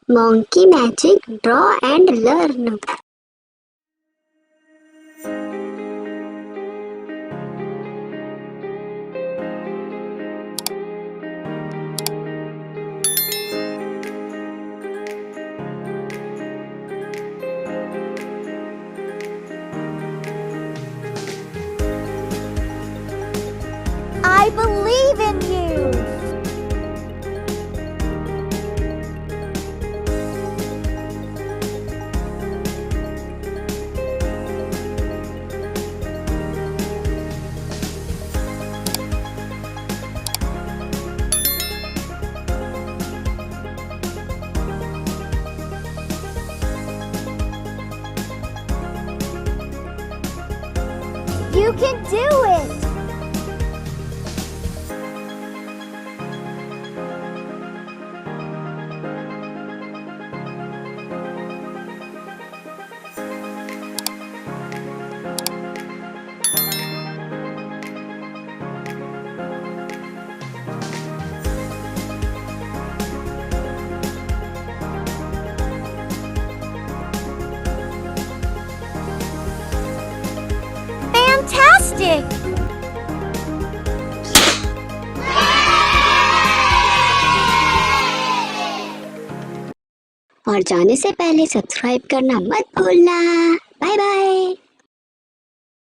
Monkey Magic Draw and Learn. I believe in you! You can do it! Fantastic! और जाने से पहले subscribe करना मत भूलना। Bye bye.